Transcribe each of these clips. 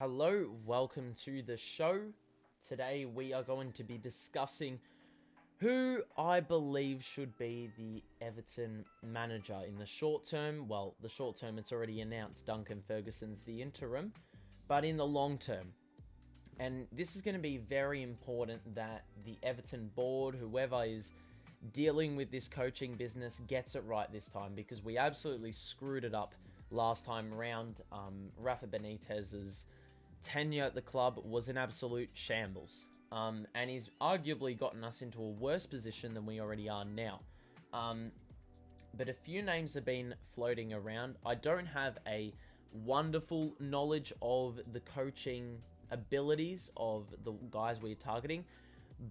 Hello, welcome to the show. Today we are going to be discussing who I believe should be the Everton manager in the short term. Well, the short term it's already announced Duncan Ferguson's the interim, but in the long term. And this is going to be very important that the Everton board, whoever is dealing with this coaching business, gets it right this time, because we absolutely screwed it up last time around. Rafa Benitez's tenure at the club was an absolute shambles, and he's arguably gotten us into a worse position than we already are now. But a few names have been floating around. I don't have a wonderful knowledge of the coaching abilities of the guys we're targeting,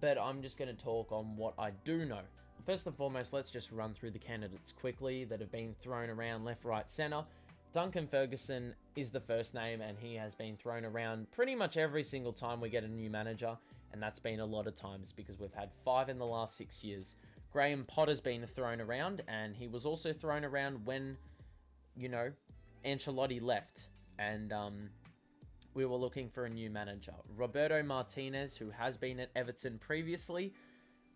but I'm just going to talk on what I do know. First and foremost, let's just run through the candidates quickly that have been thrown around left, right, centre. Duncan Ferguson is the first name, and he has been thrown around pretty much every single time we get a new manager, and that's been a lot of times because we've had 5 in the last 6 years. Graham Potter's been thrown around, and he was also thrown around when, Ancelotti left, and we were looking for a new manager. Roberto Martinez, who has been at Everton previously,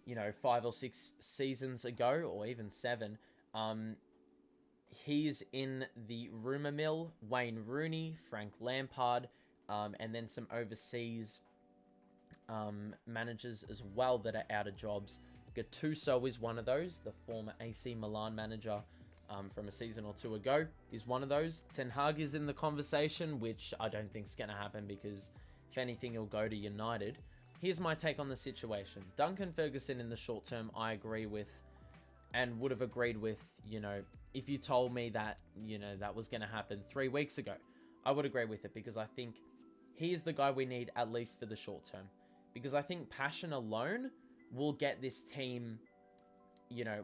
5 or 6 seasons ago, or even 7, he's in the rumour mill. Wayne Rooney, Frank Lampard, and then some overseas managers as well that are out of jobs. Gattuso is one of those. The former AC Milan manager from a season or 2 ago is one of those. Ten Hag is in the conversation, which I don't think is going to happen because if anything, he'll go to United. Here's my take on the situation. Duncan Ferguson in the short term, I agree with, and would have agreed with, if you told me that, that was going to happen 3 weeks ago, I would agree with it, because I think he is the guy we need, at least for the short term. Because I think passion alone will get this team,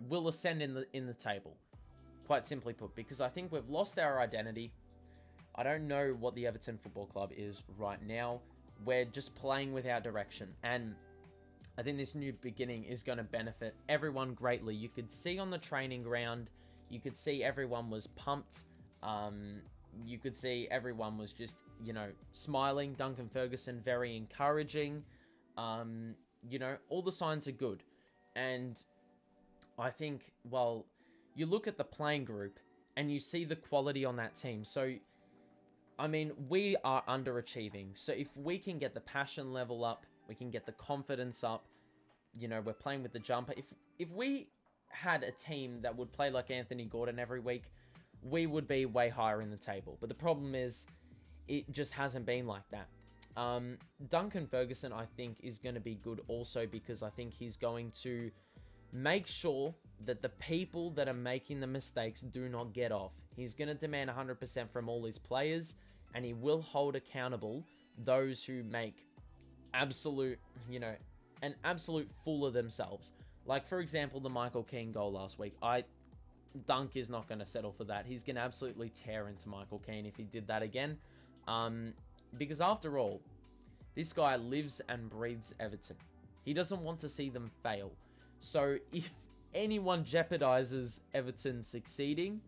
will ascend in the table, quite simply put, because I think we've lost our identity. I don't know what the Everton Football Club is right now. We're just playing without direction, and I think this new beginning is going to benefit everyone greatly. You could see on the training ground, you could see everyone was pumped. You could see everyone was just, smiling. Duncan Ferguson, very encouraging. All the signs are good. And I think, you look at the playing group and you see the quality on that team. So, we are underachieving. So if we can get the passion level up, we can get the confidence up. We're playing with the jumper. If we had a team that would play like Anthony Gordon every week, we would be way higher in the table. But the problem is, it just hasn't been like that. Duncan Ferguson, I think, is going to be good also, because I think he's going to make sure that the people that are making the mistakes do not get off. He's going to demand 100% from all his players, and he will hold accountable those who make absolute fool of themselves. Like, for example, the Michael Keane goal last week. Dunk is not going to settle for that. He's going to absolutely tear into Michael Keane if he did that again. Because after all, this guy lives and breathes Everton. He doesn't want to see them fail. So if anyone jeopardizes Everton succeeding,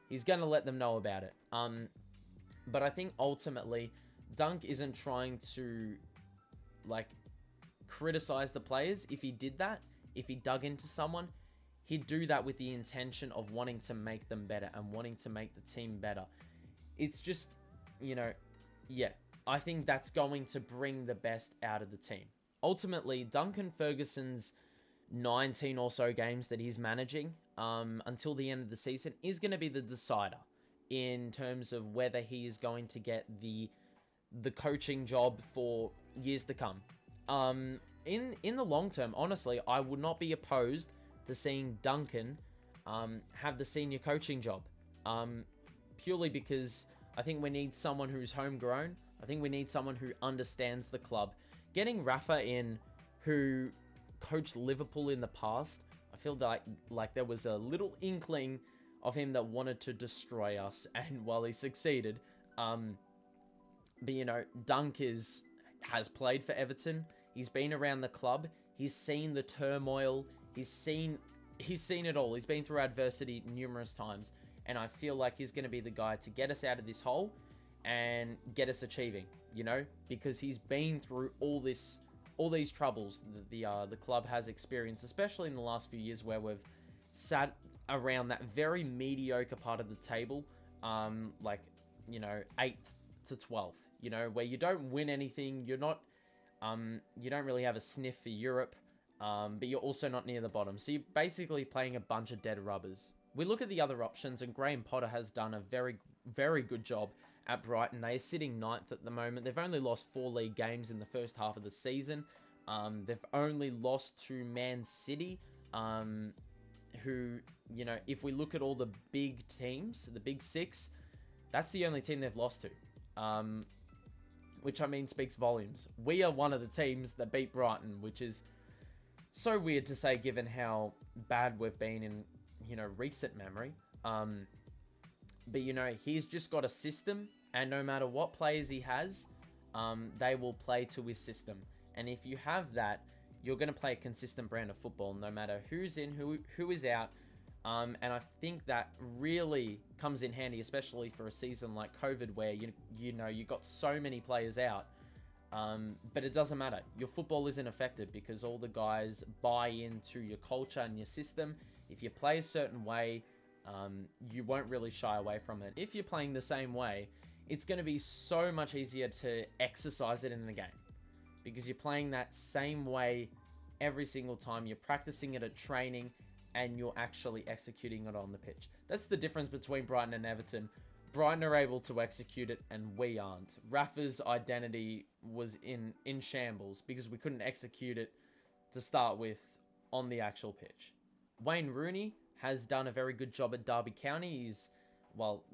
he's going to let them know about it. But I think ultimately, Dunk isn't trying to, criticize the players. If he did that, if he dug into someone, he'd do that with the intention of wanting to make them better and wanting to make the team better. It's just, I think that's going to bring the best out of the team. Ultimately, Duncan Ferguson's 19 or so games that he's managing until the end of the season is going to be the decider in terms of whether he is going to get the coaching job for years to come. In the long term, honestly, I would not be opposed to seeing Duncan have the senior coaching job, purely because I think we need someone who's homegrown. I think we need someone who understands the club. Getting Rafa in, who coached Liverpool in the past, I feel like there was a little inkling of him that wanted to destroy us, and while he succeeded, Dunk has played for Everton. He's been around the club. He's seen the turmoil. He's seen it all. He's been through adversity numerous times, and I feel like he's going to be the guy to get us out of this hole and get us achieving, because he's been through all these troubles that the club has experienced, especially in the last few years where we've sat around that very mediocre part of the table, like, 8th to 12th, where you don't win anything, you don't really have a sniff for Europe, but you're also not near the bottom. So you're basically playing a bunch of dead rubbers. We look at the other options, and Graham Potter has done a very, very good job at Brighton. They are sitting 9th at the moment. They've only lost 4 league games in the first half of the season. They've only lost to Man City, who, if we look at all the big teams, the big 6, that's the only team they've lost to. Which, speaks volumes. We are one of the teams that beat Brighton, which is so weird to say given how bad we've been in, recent memory. But, he's just got a system, and no matter what players he has, they will play to his system. And if you have that, you're going to play a consistent brand of football, no matter who's in, who is out. And I think that really comes in handy, especially for a season like COVID, where you got so many players out. But it doesn't matter. Your football isn't affected because all the guys buy into your culture and your system. If you play a certain way, you won't really shy away from it. If you're playing the same way, it's going to be so much easier to exercise it in the game because you're playing that same way every single time. You're practicing it at training and you're actually executing it on the pitch. That's the difference between Brighton and Everton. Brighton are able to execute it and we aren't. Rafa's identity was in shambles because we couldn't execute it to start with on the actual pitch. Wayne Rooney has done a very good job at Derby County.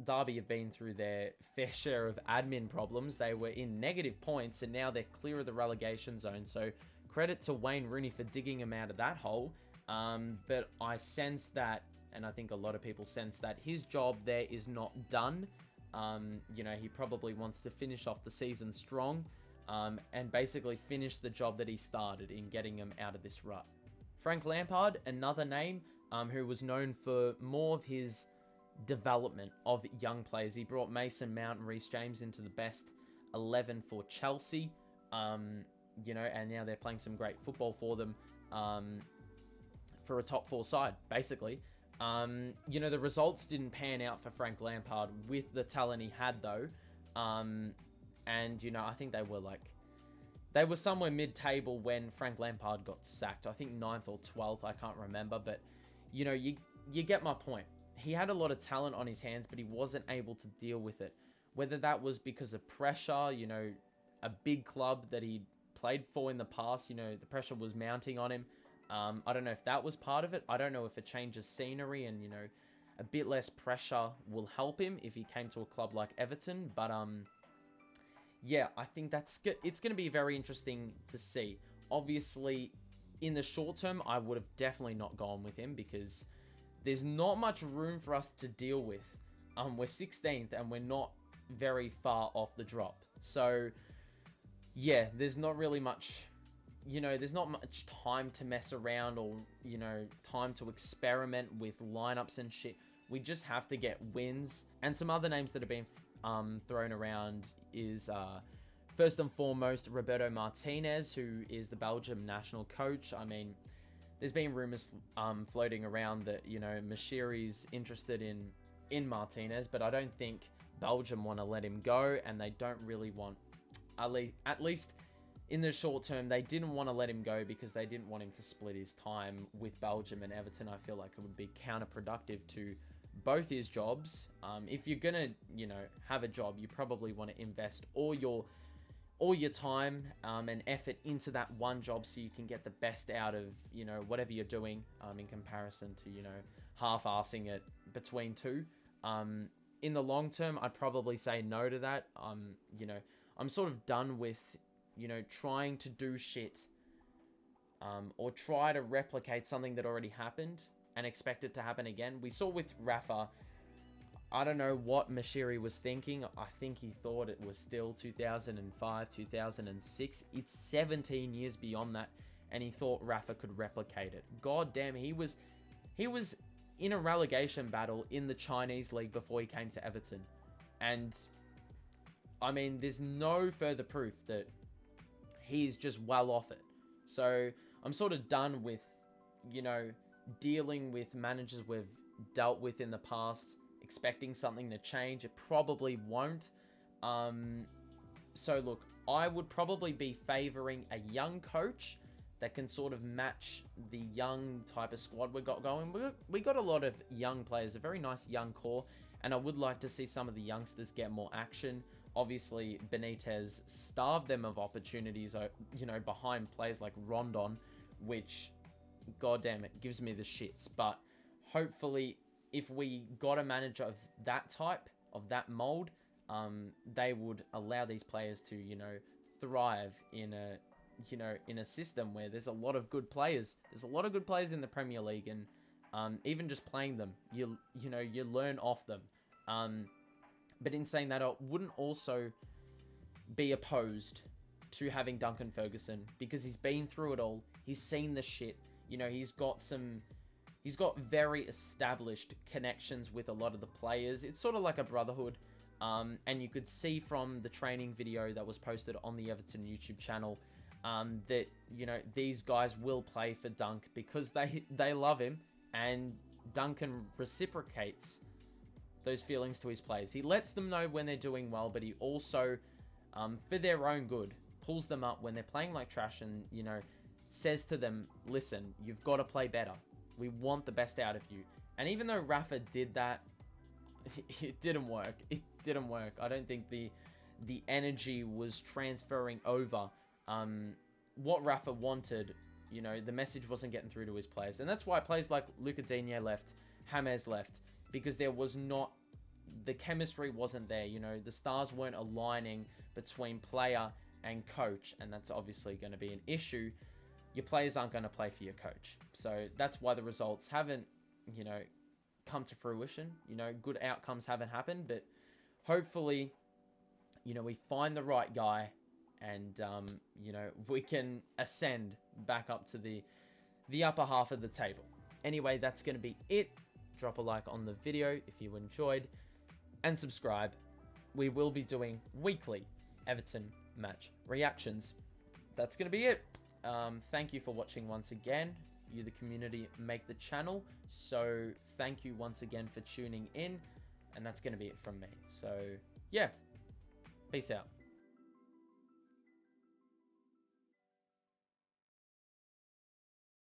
Derby have been through their fair share of admin problems. They were in negative points and now they're clear of the relegation zone. So credit to Wayne Rooney for digging him out of that hole. But I sense that, and I think a lot of people sense that his job there is not done. He probably wants to finish off the season strong and basically finish the job that he started in getting him out of this rut. Frank Lampard, another name who was known for more of his development of young players. He brought Mason Mount and Reece James into the best 11 for Chelsea, and now they're playing some great football for them for a top 4 side, basically. The results didn't pan out for Frank Lampard with the talent he had, though. I think they were somewhere mid-table when Frank Lampard got sacked. I think 9th or 12th, I can't remember. But, you get my point. He had a lot of talent on his hands, but he wasn't able to deal with it. Whether that was because of pressure, a big club that he played for in the past, the pressure was mounting on him. I don't know if that was part of it. I don't know if a change of scenery and, a bit less pressure will help him if he came to a club like Everton. But, yeah, I think it's going to be very interesting to see. Obviously, in the short term, I would have definitely not gone with him because there's not much room for us to deal with. We're 16th and we're not very far off the drop. So, yeah, there's not really much... there's not much time to mess around or, time to experiment with lineups and shit. We just have to get wins. And some other names that have been thrown around is, first and foremost, Roberto Martinez, who is the Belgium national coach. There's been rumors floating around that, Mashiri's interested in Martinez, but I don't think Belgium want to let him go, and they don't really want, at least in the short term, they didn't want to let him go because they didn't want him to split his time with Belgium and Everton. I feel like it would be counterproductive to both his jobs. If you're going to, have a job, you probably want to invest all your time and effort into that one job so you can get the best out of, whatever you're doing in comparison to, half-assing it between two. In the long term, I'd probably say no to that. I'm sort of done with trying to do shit or try to replicate something that already happened and expect it to happen again. We saw with Rafa, I don't know what Mashiri was thinking. I think he thought it was still 2005, 2006. It's 17 years beyond that, and he thought Rafa could replicate it. God damn, he was in a relegation battle in the Chinese league before he came to Everton. And I mean, there's no further proof that he's just well off it. So I'm sort of done with, dealing with managers we've dealt with in the past, expecting something to change. It probably won't. So look, I would probably be favoring a young coach that can sort of match the young type of squad we got going. We got a lot of young players, a very nice young core, and I would like to see some of the youngsters get more action. Obviously, Benitez starved them of opportunities, behind players like Rondon, which, goddamn, it gives me the shits. But hopefully, if we got a manager of that type, of that mold, they would allow these players to, thrive in a system where there's a lot of good players. There's a lot of good players in the Premier League, and even just playing them, you learn off them. But in saying that, I wouldn't also be opposed to having Duncan Ferguson, because he's been through it all. He's seen the shit. He's got very established connections with a lot of the players. It's sort of like a brotherhood. And you could see from the training video that was posted on the Everton YouTube channel, that, these guys will play for Dunk because they love him, and Duncan reciprocates those feelings to his players. He lets them know when they're doing well, but he also, for their own good, pulls them up when they're playing like trash and, says to them, listen, you've got to play better. We want the best out of you. And even though Rafa did that, it didn't work. It didn't work. I don't think the energy was transferring over. What Rafa wanted, the message wasn't getting through to his players. And that's why players like Luca Digne left, James left, because there was not, the chemistry wasn't there. The stars weren't aligning between player and coach, and that's obviously going to be an issue. Your players aren't going to play for your coach. So that's why the results haven't, come to fruition. Good outcomes haven't happened, but hopefully, we find the right guy, and, we can ascend back up to the upper half of the table. Anyway, that's going to be it. Drop a like on the video if you enjoyed, and subscribe. We will be doing weekly Everton match reactions. That's going to be it. Thank you for watching once again. You, the community, make the channel. So thank you once again for tuning in. And that's going to be it from me. So yeah, peace out.